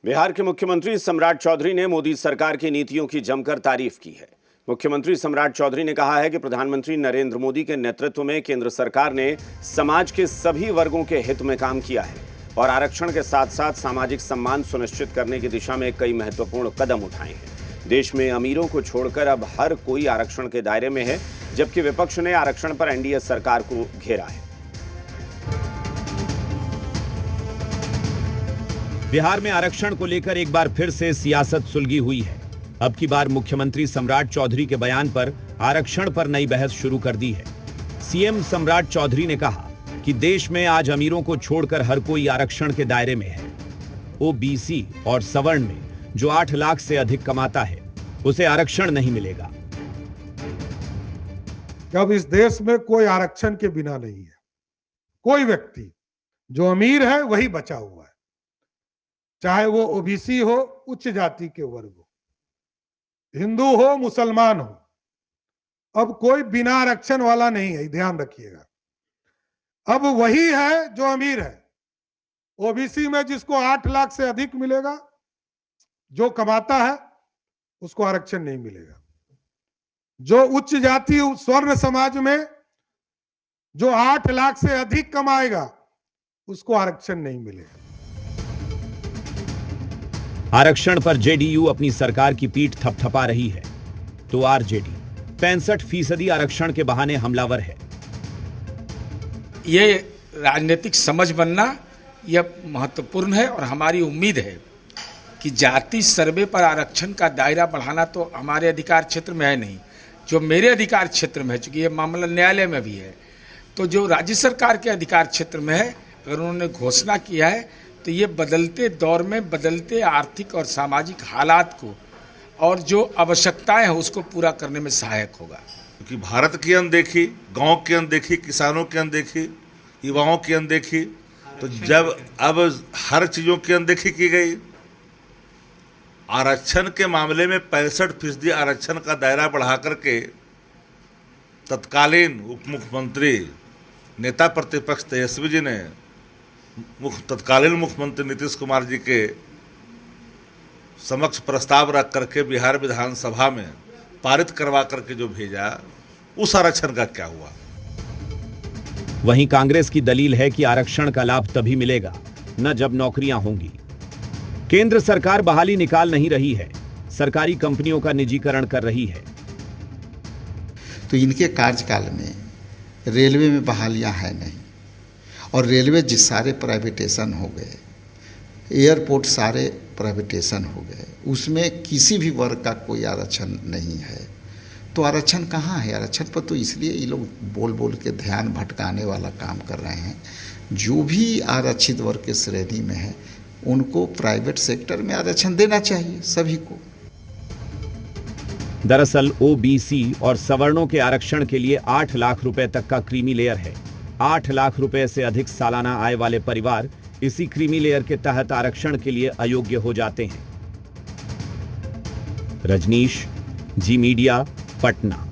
बिहार के मुख्यमंत्री सम्राट चौधरी ने मोदी सरकार की नीतियों की जमकर तारीफ की है। मुख्यमंत्री सम्राट चौधरी ने कहा है कि प्रधानमंत्री नरेंद्र मोदी के नेतृत्व में केंद्र सरकार ने समाज के सभी वर्गों के हित में काम किया है और आरक्षण के साथ साथ सामाजिक सम्मान सुनिश्चित करने की दिशा में कई महत्वपूर्ण कदम उठाए हैं। देश में अमीरों को छोड़कर अब हर कोई आरक्षण के दायरे में है, जबकि विपक्ष ने आरक्षण पर एनडीए सरकार को घेरा है। बिहार में आरक्षण को लेकर एक बार फिर से सियासत सुलगी हुई है। अब की बार मुख्यमंत्री सम्राट चौधरी के बयान पर आरक्षण पर नई बहस शुरू कर दी है। सीएम सम्राट चौधरी ने कहा कि देश में आज अमीरों को छोड़कर हर कोई आरक्षण के दायरे में है। ओबीसी और सवर्ण में जो 8 लाख से अधिक कमाता है उसे आरक्षण नहीं मिलेगा। अब इस देश में कोई आरक्षण के बिना नहीं है। कोई व्यक्ति जो अमीर है वही बचा हुआ है, चाहे वो ओबीसी हो, उच्च जाति के वर्ग हो, हिंदू हो, मुसलमान हो। अब कोई बिना आरक्षण वाला नहीं है, ध्यान रखिएगा। अब वही है जो अमीर है। ओबीसी में जिसको 8 लाख से अधिक मिलेगा, जो कमाता है उसको आरक्षण नहीं मिलेगा। जो उच्च जाति स्वर्ण समाज में जो 8 लाख से अधिक कमाएगा उसको आरक्षण नहीं मिलेगा। आरक्षण पर जेडीयू अपनी सरकार की पीठ थपथपा रही है तो आरजेडी 65% आरक्षण के बहाने हमलावर है। ये राजनीतिक समझ बनना यह महत्वपूर्ण है और हमारी उम्मीद है कि जाति सर्वे पर आरक्षण का दायरा बढ़ाना तो हमारे अधिकार क्षेत्र में है नहीं। जो मेरे अधिकार क्षेत्र में है, चूंकि ये मामला न्यायालय में भी है, तो जो राज्य सरकार के अधिकार क्षेत्र में है, अगर उन्होंने घोषणा किया है तो ये बदलते दौर में बदलते आर्थिक और सामाजिक हालात को और जो आवश्यकताएं हैं उसको पूरा करने में सहायक होगा। क्योंकि भारत की अनदेखी, गांव की अनदेखी, किसानों की अनदेखी, युवाओं की अनदेखी, तो जब अब हर चीज़ों की अनदेखी की गई, आरक्षण के मामले में 65% आरक्षण का दायरा बढ़ा करके तत्कालीन उप मुख्यमंत्री नेता प्रतिपक्ष तेजस्वी जी ने तत्कालीन मुख्यमंत्री नीतीश कुमार जी के समक्ष प्रस्ताव रख करके बिहार विधानसभा में पारित करवा करके जो भेजा, उस आरक्षण का क्या हुआ? वहीं कांग्रेस की दलील है कि आरक्षण का लाभ तभी मिलेगा न जब नौकरियां होंगी। केंद्र सरकार बहाली निकाल नहीं रही है, सरकारी कंपनियों का निजीकरण कर रही है। तो इनके कार्यकाल में रेलवे में बहालियां है नहीं, और रेलवे जिस सारे प्राइवेटेशन हो गए, एयरपोर्ट सारे प्राइवेटेशन हो गए, उसमें किसी भी वर्ग का कोई आरक्षण नहीं है। तो आरक्षण कहाँ है? आरक्षण पर तो इसलिए ये लोग बोल बोल के ध्यान भटकाने वाला काम कर रहे हैं। जो भी आरक्षित वर्ग के श्रेणी में है उनको प्राइवेट सेक्टर में आरक्षण देना चाहिए सभी को। दरअसल ओबीसी और सवर्णों के आरक्षण के लिए 8 लाख रुपए तक का क्रीमी लेयर है। 8 लाख रुपए से अधिक सालाना आय वाले परिवार इसी क्रीमी लेयर के तहत आरक्षण के लिए अयोग्य हो जाते हैं। रजनीश, जी मीडिया, पटना।